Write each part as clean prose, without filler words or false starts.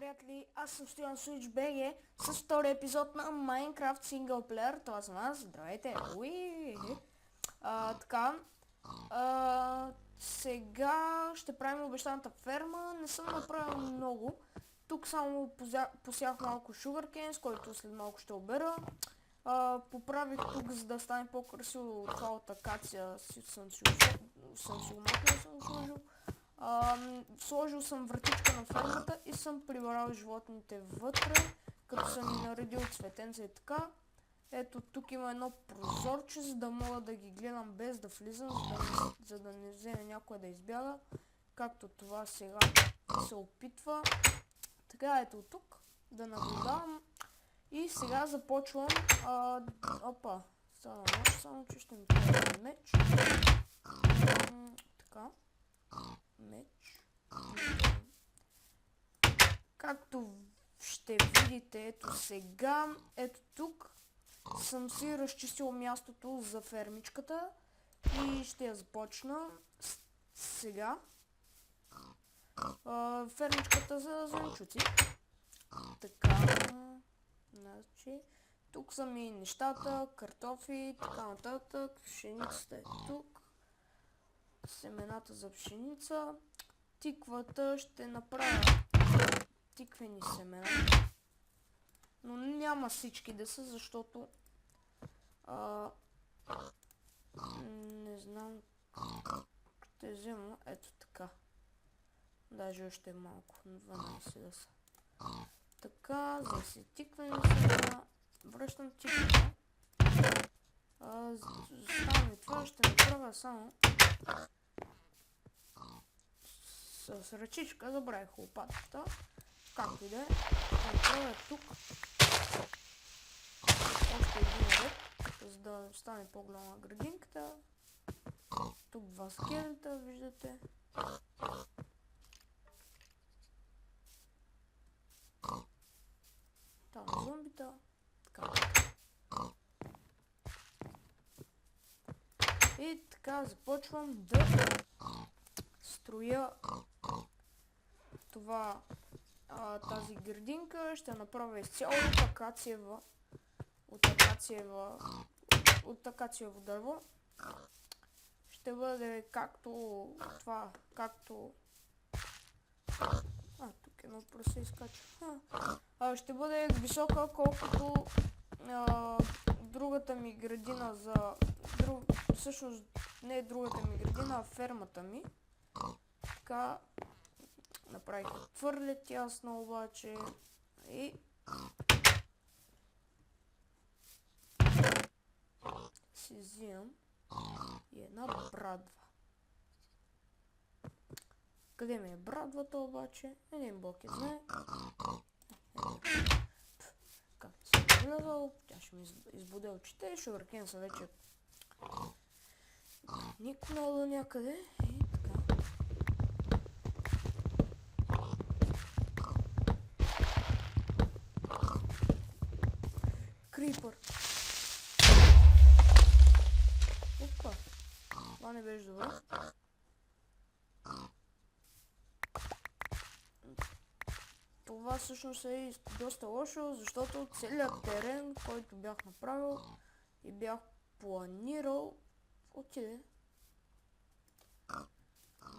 приятели, аз съм Стоян Суич БГ с втори епизод на Minecraft Singleplayer. Това съм аз. Здравейте! Сега ще правим обещаната ферма. Не съм направил много. Тук само посях малко sugarcane, с който след малко ще обера. Поправих тук, за да стане по-красиво това от акация. Съм си го сложил. Сложил съм вратичка на фермата и съм прибрал животните вътре, като съм ги наредил цветенца и така. Ето тук има едно прозорче, за да мога да ги гледам без да влизам, за да не вземе някой да избяга, както това сега се опитва. Така, ето тук да наблюдавам и сега започвам. Само че ще ми трябва меч. Така. Меч. Както ще видите, ето сега, ето тук съм си разчистил мястото за фермичката и ще я започна сега. Фермичката за зеленчуци. Така, значи, тук са ми нещата, картофи, така нататък, пшеницата е тук. Семената за пшеница. Тиквата ще направя тиквени семена. Но няма всички да са, защото не знам, ще взема ето така. Даже още малко, 12 да са. Така, за да си тиквени семена, връщам тиквата. Стане това, ще направя само с ръчичка, забравих лопатата, както и да е, ще направя тук още един ред, за да стане по-голяма градинката. Тук два скелета, виждате. Там зомбита, така. И така започвам да строя това, тази градинка. Ще направя изцяло от акациево дърво. Ще бъде както това, както... тук едно прасе изкача. Ще бъде висока, колкото другата ми градина за... Всъщност не е другата ми градина, а фермата ми. Така, направих твърде тясно обаче и си взимам и една брадва. Къде ми е брадвата обаче? Един блок я знае. Както съм гледал, тя ще ми избуде очите. Sugarcane са вече никнал до някъде и така. Крипър. Опа. Това не беше добре. Това всъщност е доста лошо, защото целият терен, който бях направил и бях планирал, отиде.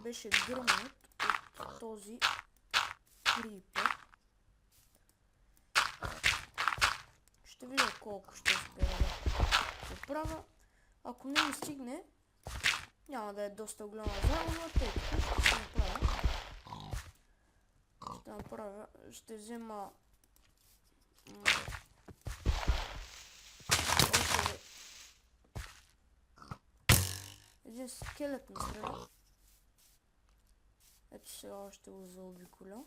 Беше гръмнат от този крипър. Ще видя колко ще успея да поправя. Ако не ми стигне, няма да е доста голяма загуба, тъй като ще направя, ще взема един скелет на страна. Ето сега ще го заобиколя.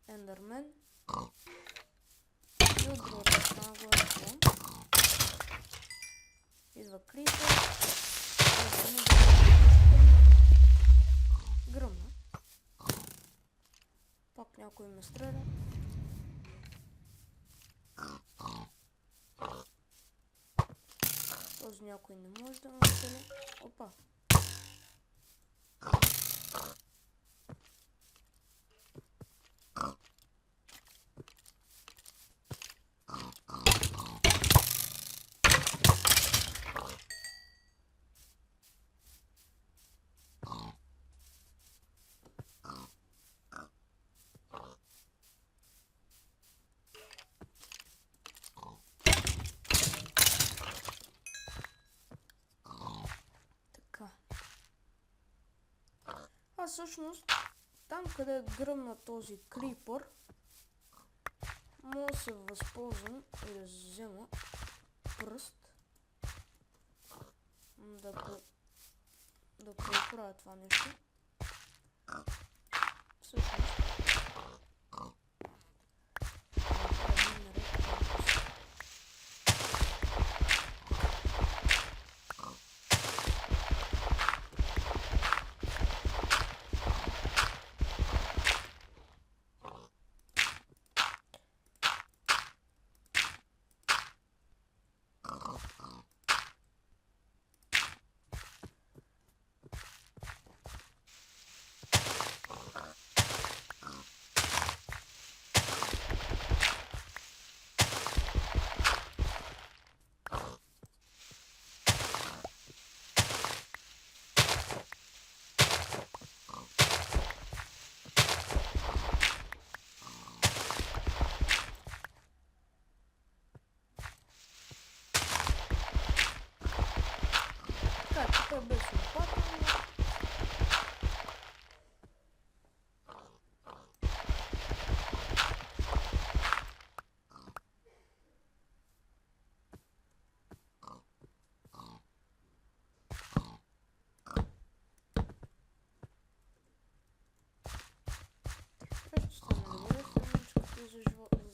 Ендърмен. И от другата страна го разгледам. Идва крипър. Гръмна. Пак някой ме стреля. Този някой не може да ме стреля. Опа. всъщност, там къде гръмна този крипър, мога да се възползвам и да взема пръст. Да поправя това нещо. Всъщност. Тук без лопата.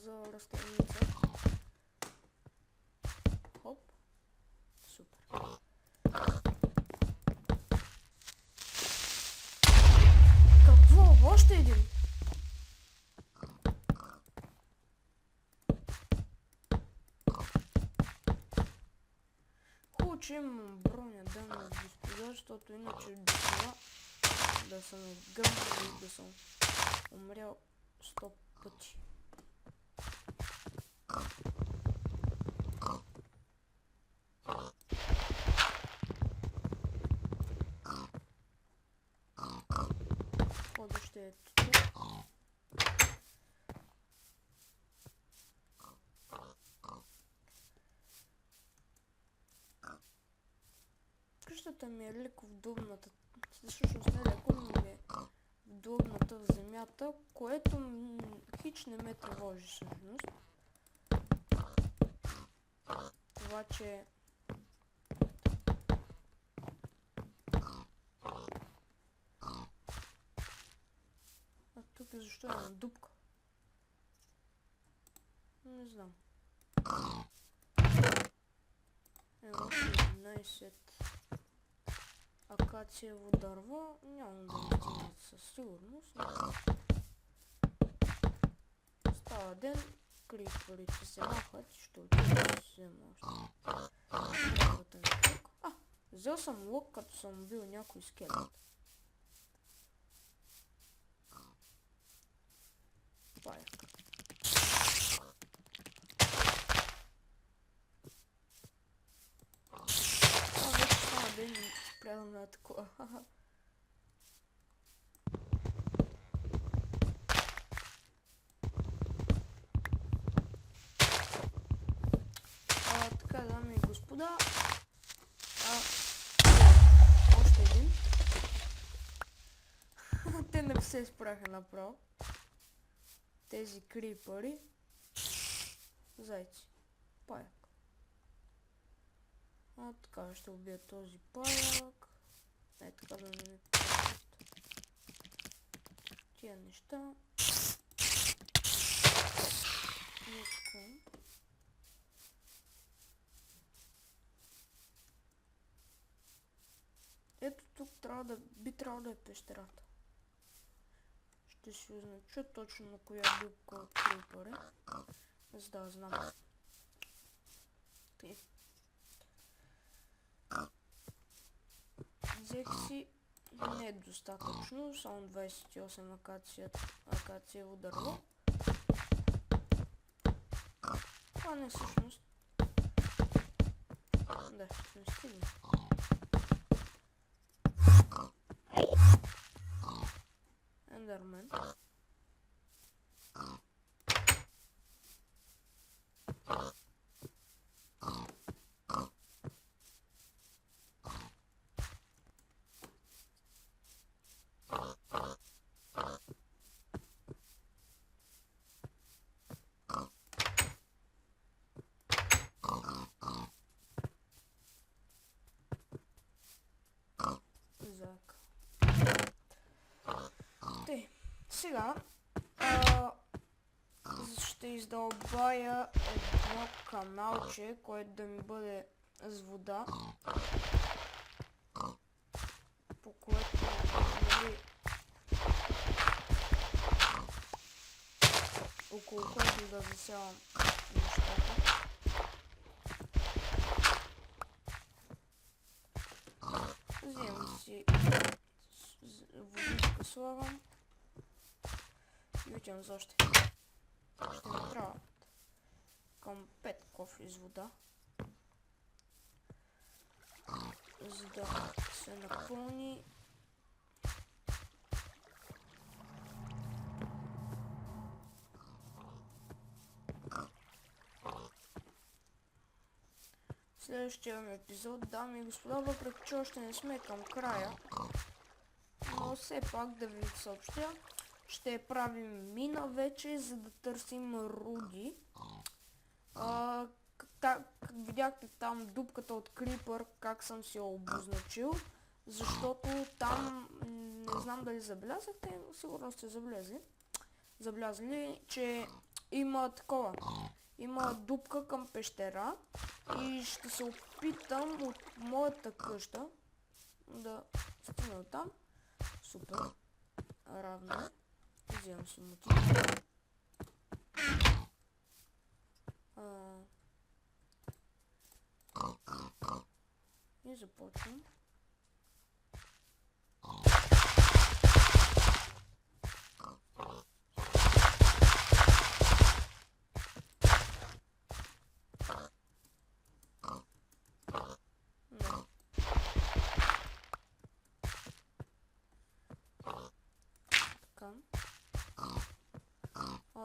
За растеница. Хоп. Супер. Какво? Още един? Хубаво, че имам броня, дами и господа, защото иначе до това да съм гръмнал и да съм умрял 100 пъти. Входа ще е тук. Къщата ми е леко вдъбната, всъщност не леко, но ми е вдъбната в земята, което хич не ме тревожи всъщност. Това, че тук защо е на дупка? Не знам. Ево 11 акациево дърво. Нямам да ми стигнат със сигурност. Става ден, крипърите се махат и ще отида да си взема още. Взел съм лък, като съм бил някой скелет. Паяк. Вече стана ден и спря да ме атакува. Така, дами и господа. Още един. Те не се изправяха направо. Тези крипъри. Зайци. Паяк. Така ще убия този паяк. Така да не ми пускат тия неща. Ето тук би трябвало да е пещерата. Ще си означа точно на коя дупка от крипър е, за да знам. Взех си не е достатъчно, само 28 акациево дърво. Това не е всъщност. Да, ще ми стигне. Ендермен. Сега ще издълбая едно каналче, което да ми бъде с вода, по което, нали, около което да засявам нещата. Вземам си водичка, слагам и отивам за още. Ще ми трябва към 5 кофи с вода, за да се напълни. Следващия ми епизод, дами и господа, въпреки че още не сме към края, но все пак да ви съобщя, ще правим мина вече, за да търсим руди. Как видяхте там дупката от Крипър, как съм си я обозначил, защото там, не знам дали забелязахте, но сигурно сте забелязали, че има такова. Има дупка към пещера и ще се опитам от моята къща да стигна там. Супер. Равно. Вземам си мотив. И започвам.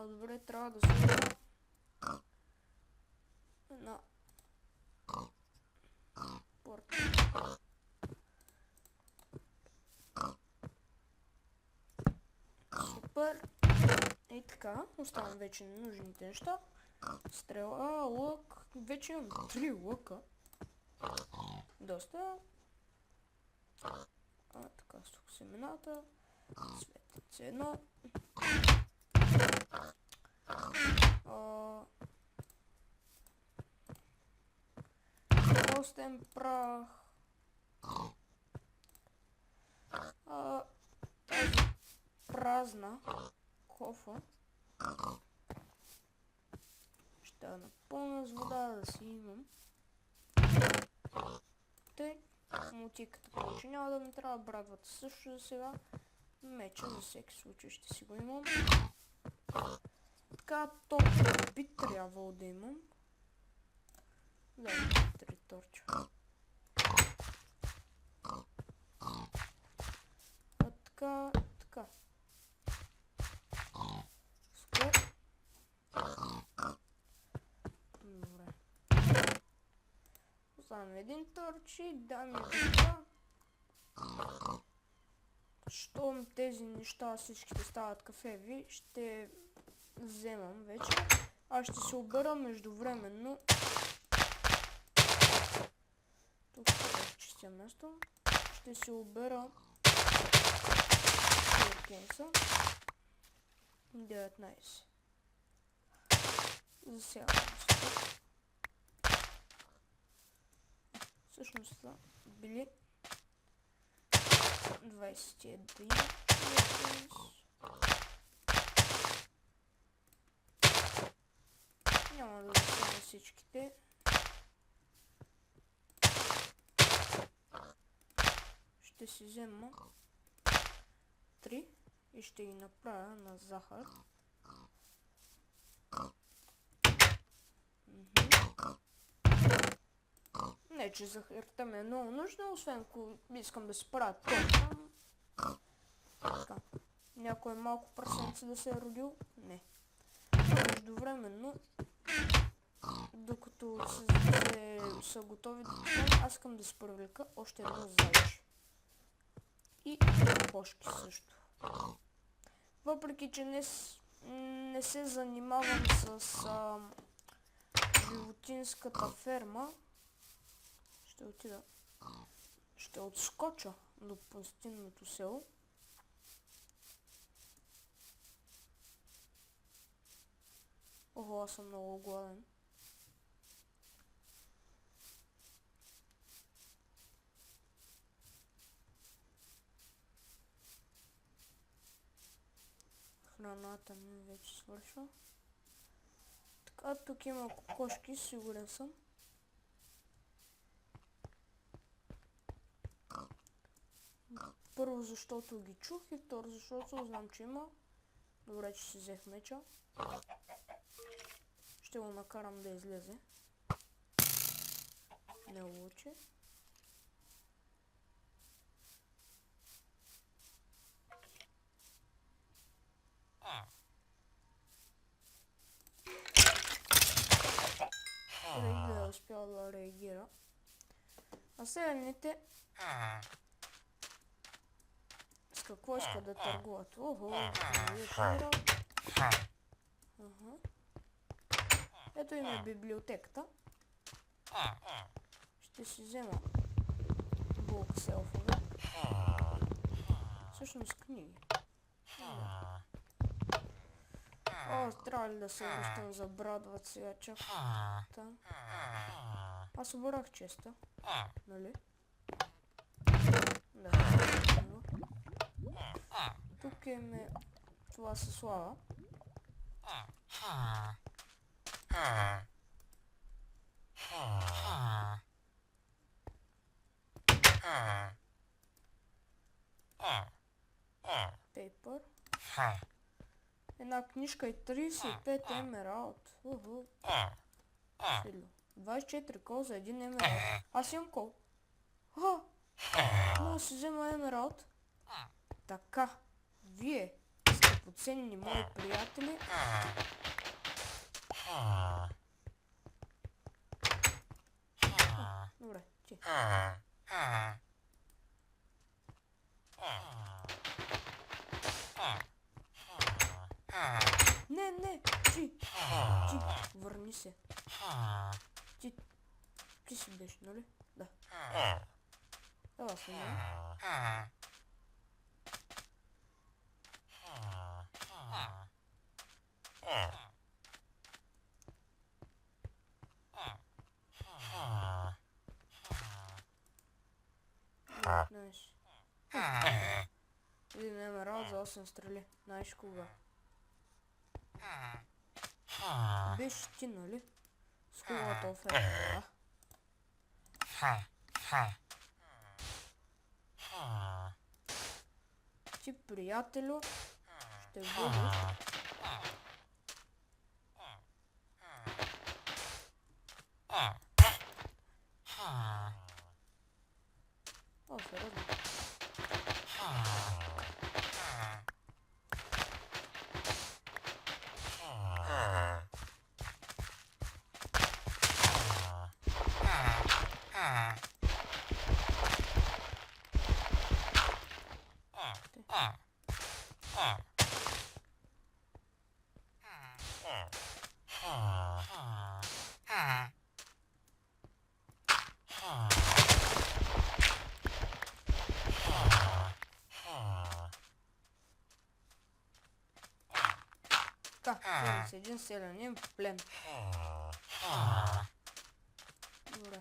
Добре, трябва да сложа една порта. Супер. И така, оставам вече нужните неща. Стрела, лък. Вече имам 3 лъка. Доста. Така, тук семената. Светец едно. Костен прах. Тази празна кофа ще я напълня с вода, да си имам. Тъй, мотиката повече няма да ми трябва, брадвата също за сега. Меча за всеки случай ще си го имам. Така, торча би трябвало да имам. Да, 3 торча. Така. Супер. Добре. Оставям един торч и дами и господа. Щом тези неща всичките стават кафеви, ще вземам вече. Аз ще се обера междувременно. Тук ще чистя място. Ще се обера Кейса. 19. Засягам се. Всъщност са били 21. Няма да засягам всичките. Ще си взема 3 и ще ги направя на захар. Не, че захарта ми е много нужна, освен ако искам да си правя торта. Така. Някой малко прасенце да се е родил? Не. Междувременно, докато са готови да пътем, аз искам да си привлека още едно зайче. И кошки също. Въпреки че не се занимавам с животинската ферма, ще отскоча до пустинното село. аз съм много гладен. Храната ми вече свършва. Така, тук има кокошки, сигурен съм. Първо, защото ги чух и второ, защото знам, че има. Добре, че си взех меча. Ще го накарам да излезе. Не лучи. Дали да е успял да реагира. А селените с какво искат да търгуват? Охо, ето им е библиотеката. Ще си взема булк селфове. Всъщност книги. О, трябва ли да се връщам за Брадват сега чак там? Аз обърнах честа, нали? Да. Тук е това със слава. Пейпер. Една книжка и 35 емералд. 24 кол за един емералд. Аз имам кол. Мога да си взема емералд. Така. Вие, скъпоценни мои приятели. Добре, ти. Не, ти, върни се. Ти си беше, нали? Да. Ела се, нали? Найс. Един емералд за 8 стрели. Знаеш кога? Беше ти, нали? С хубавата оферта, ти, приятелю, ще бъдеш. О, сериозно. Така, с един селянин в плен. Добре.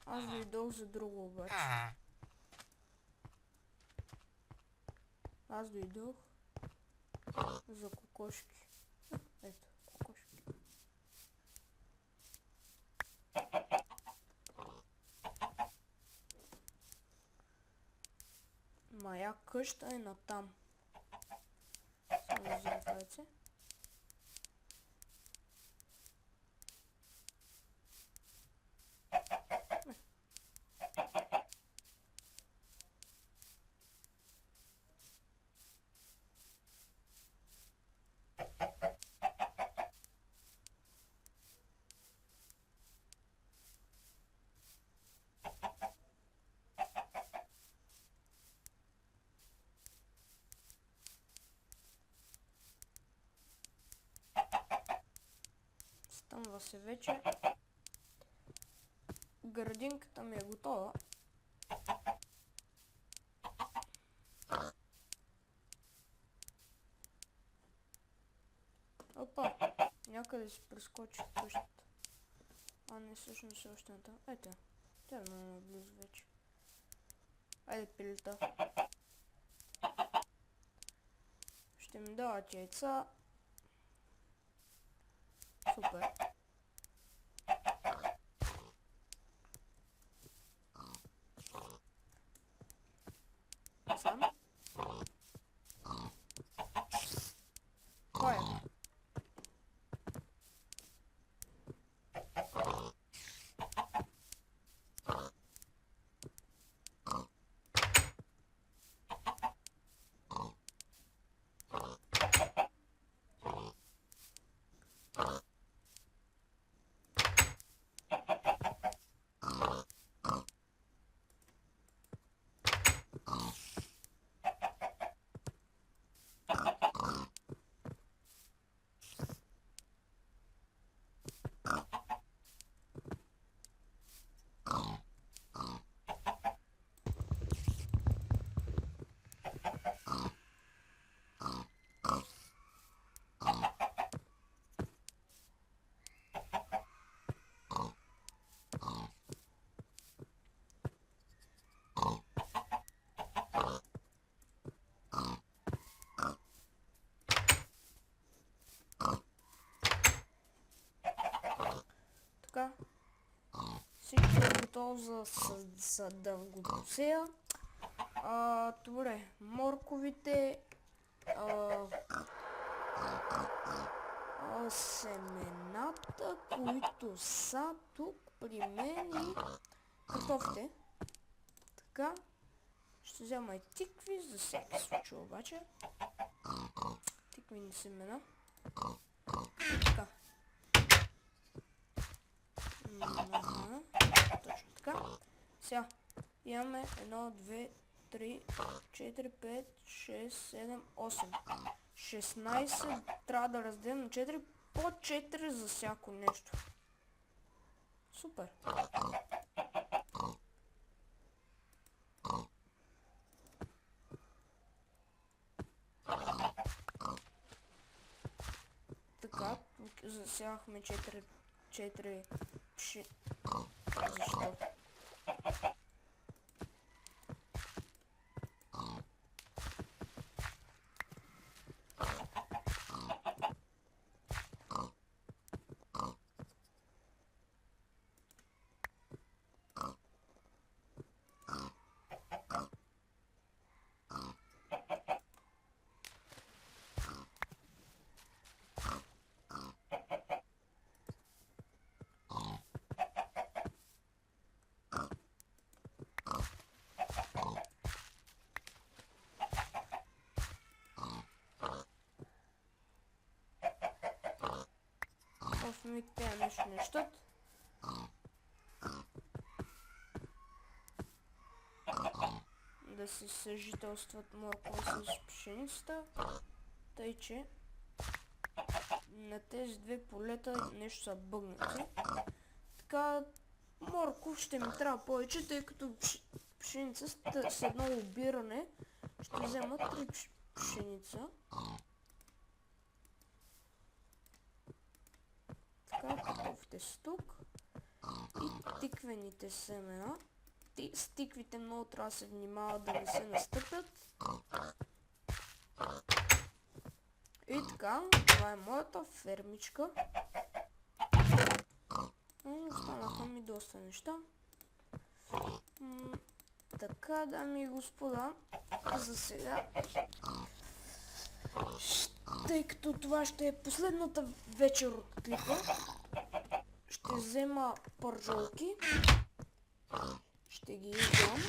Аз дойдох за друго обаче. Аз дойдох за кокошки. Ето, кокошки. Моя къща е натам. Само вземете. Стъмва се вече. Градинката ми е готова. някъде си прескочи къщата. А не, всъщност е още на там. Ето, тя е много близо вече. Айде пилета. Ще ми дават яйца. Супер. Сам. Кой е? Така. Всичко е готово за да го посея. Добре, морковите, семената, които са тук при мен и картофите. Така, ще взема и тикви за всеки случай обаче. Тиквени семена. Така. Точно така. Сега имаме 1, 2, 3, 4, 5, 6, 7, 8. 16 трябва да разделим на 4, по 4 за всяко нещо. Супер. Така, засяхме 4 пши... Защо? Те нещо нещат. Да се съжителстват моркова с пшеницата. Тъй, че на тези две полета нещо са бъгнати. Така, морков ще ми трябва повече, тъй като пшеница с едно обиране ще взема 3 пшеница. Картофите са тук и тиквените семена. С тиквите много трябва да се внимава да не се настъпят. И така, това е моята фермичка. Останаха ми доста неща. Така, дами и господа, за сега, тъй като това ще е последната вечер от клипа, ще взема пържолки, ще ги издам.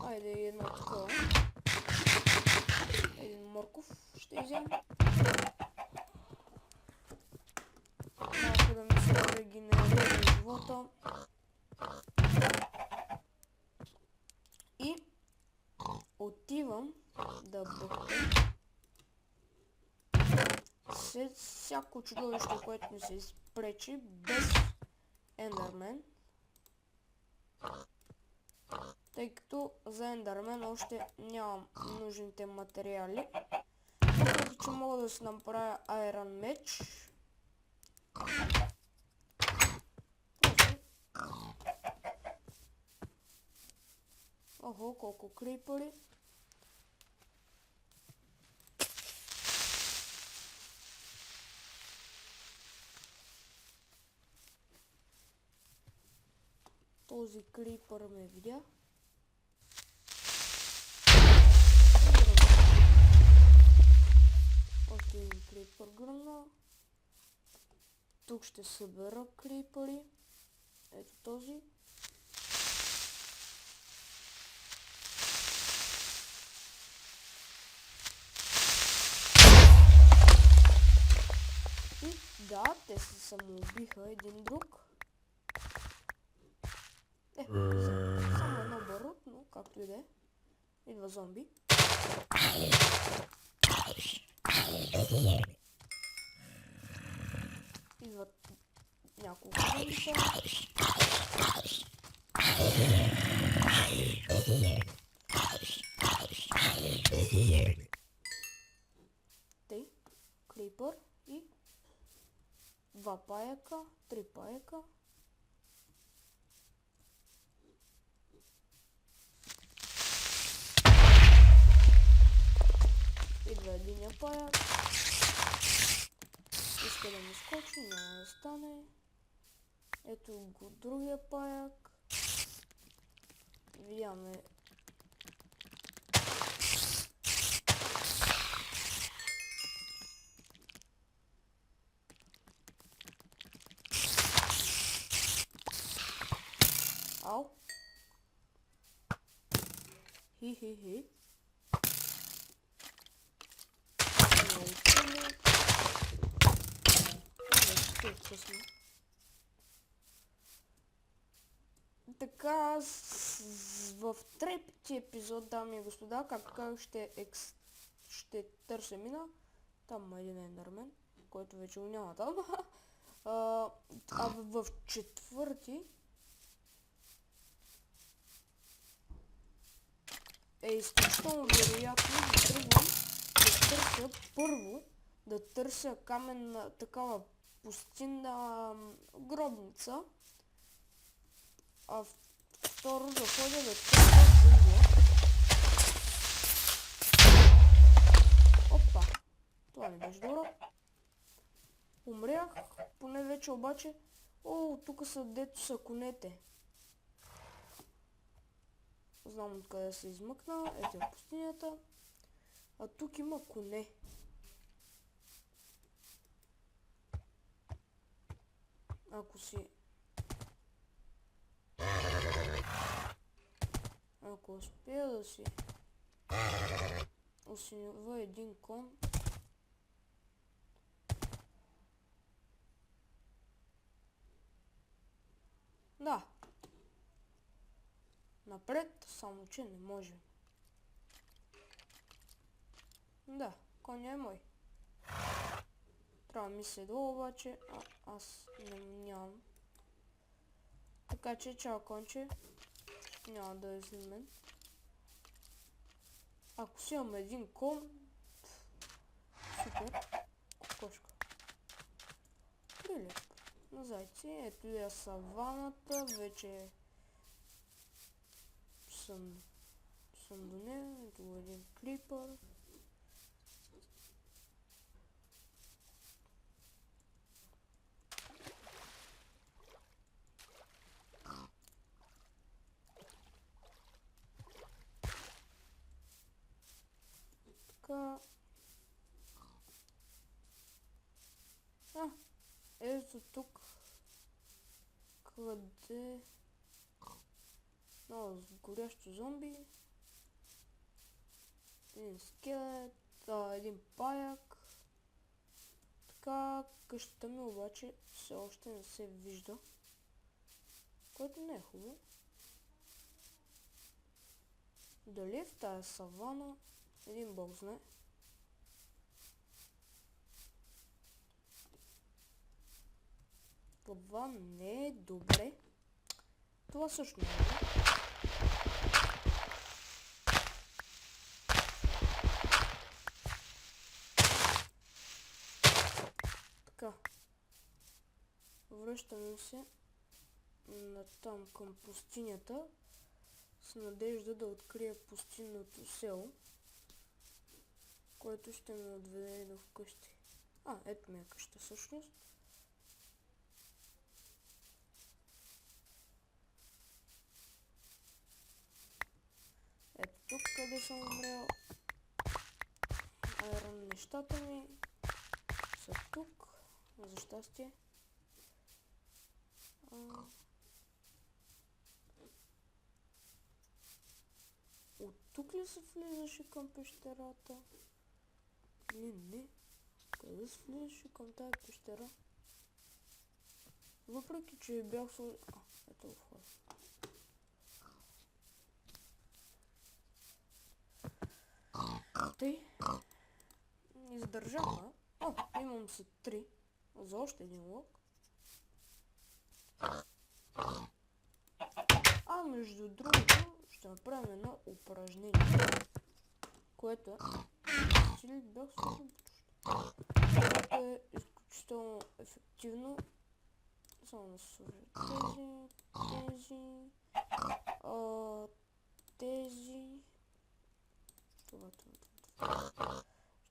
Айде едно такова. Един морков ще изям. Малко да ми се регенерира живота. И отивам да бъкта след всяко чудовище, което ми се изпречи, без ендърмен. Тъй като за ендърмен още нямам нужните материали. че мога да си направя Iron меч. Охо, колко крипъри. Този крипър ме видя. Още един крипър гръмна. Тук ще събера крипъри. Ето този. И да, те се самоубиха един друг. Само едно барут, но както и да е. Идва зомби. Идват няколко зомбита. Тъй, крипър и 2 паяка, 3 паяка. Идва единия паяк. Иска да ми скочи, няма да стане. Ето го другия паяк. Видяме. Ау. Хи-хи-хи. Така, в третия епизод, дами и господа, както казах, ще търся мина. Там има един ендърмен, който вече го няма там. А в четвърти е изключително вероятно да тръгвам да търся първо, да търся каменна такава пустинна гробница, а второ да ходя да търся джунгла. Опа! Това не беше добро. Умрях, поне вече обаче. О, тук са дето са конете. Знам откъде се измъкна. Ето е пустинята. А тук има коне. Ако успея да си осиновя един кон. Да. Напред, само че не може. Да, коня е мой. Трябва ми седло обаче, аз нямам. Така че, чао конче. Няма да е след мен. Ако си имам един кон, супер. Кокошка. Прилеп. На зайци. Ето я саваната. Вече съм до нея. Ето един крипър. Така. Ето тук. Къде? Много горящо зомби. Един скелет. Един паяк. Така, къщата ми обаче все още не се вижда. Което не е хубаво. Дали е в тая савана? Един бог знае. Това не е добре. Това също не е добре. връщаме се натам към пустинята с надежда да открия пустинното село, което ще ме отведе до вкъщи. Ето ми е къща всъщност. Ето тук, къде съм умрял. Айрон нещата ми са тук, за щастие. От тук ли се влизаше към пещерата? Не. Къде се влизаше към тази пещера? Въпреки, че бях сложил... ето го входа. Тъй. Издържаха. Имам се 3 за още един лук. Между другото ще направим едно упражнение, което е... бях сложил което е изключително ефективно. Само да се сложат тези... Това.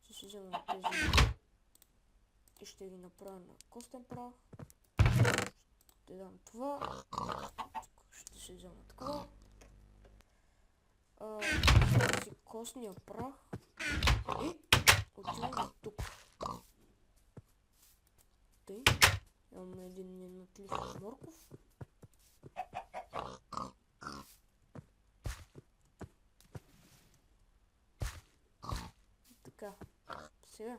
Ще си взема тези и ще ги направя на костен прах. Ще дам това. Ще си взема такова. Взема си костния прах и отивам тук. Тъй. Имаме един ненатлив морков. Така. Сега.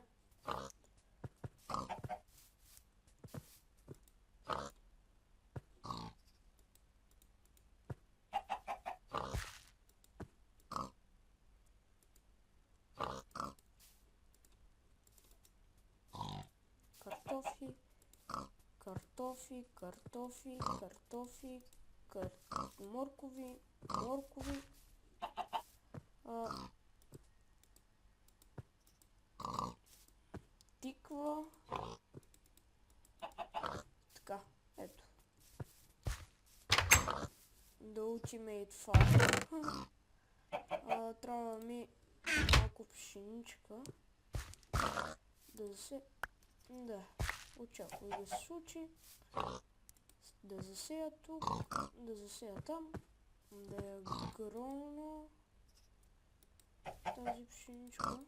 Картофи, моркови, тиква. Така, ето. Да ultimate farm. Трябва ми малко пшеничка. Очаквай да се случи. Да засея тук, да засея там, да я гроня тази пшеничка.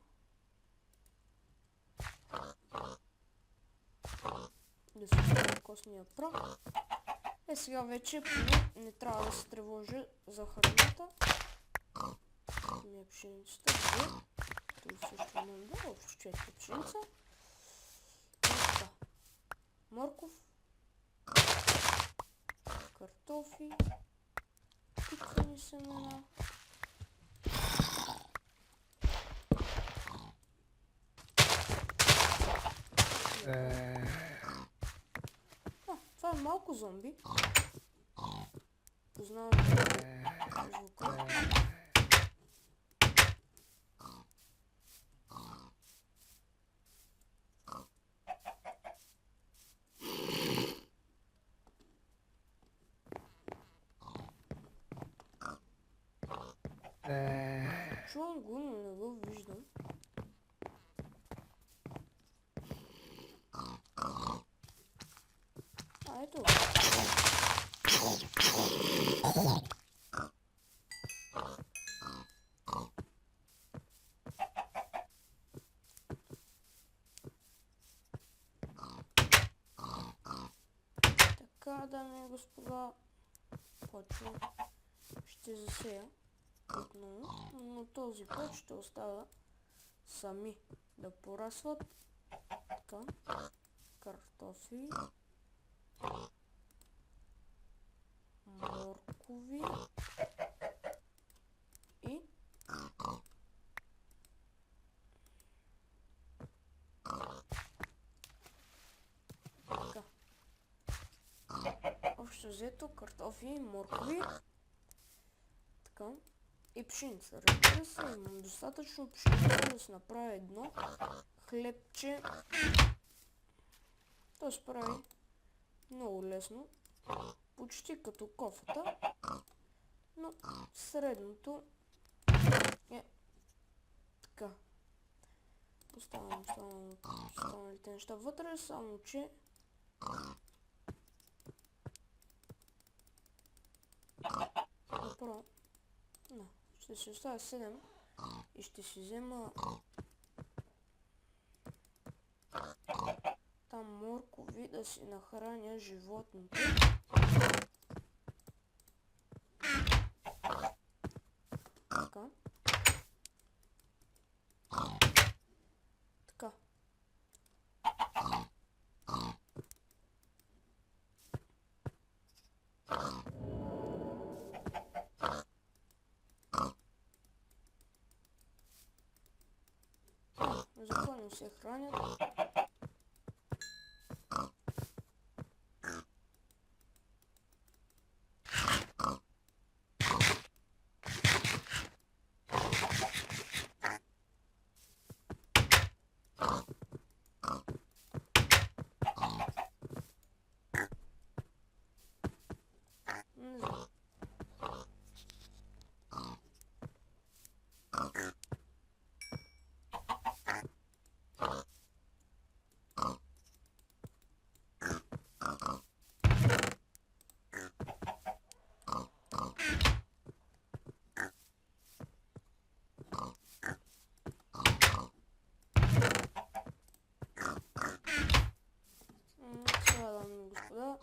Да се сложи костния прах. Сега вече не трябва да се тревожа за храната. Ми е пшеницата. Това също не е общо честа пшеница. Морков. Картофи. Тиквени семена. Това е малко зомби. Познавам звука. Чувам го, но не го виждам. Ето. Така, дами и господа, почвам. Ще засея отново, но този път ще оставя сами да порасват. Така, картофи, моркови и така. Общо взето картофи и моркови. Така. И пшеница. Разбира се, имам достатъчно пшеница да се направя едно хлебче. То се прави Много лесно. Почти като кофата. Но средното е така. Поставям останалите неща вътре, само че направо ще си оставя 7 и ще си взема там моркови да си нахраня животните. Така. Така. Законно се хранят. Не знам. Сега, дами и господа,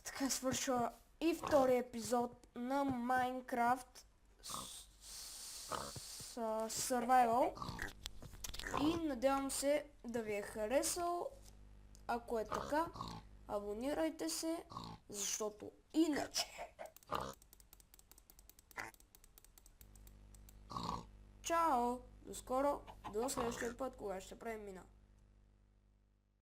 така свършва и втори епизод на Minecraft Survival и надявам се да ви е харесал. Ако е така, абонирайте се, защото иначе. Чао! До скоро, до следващия път, кога ще правим мина.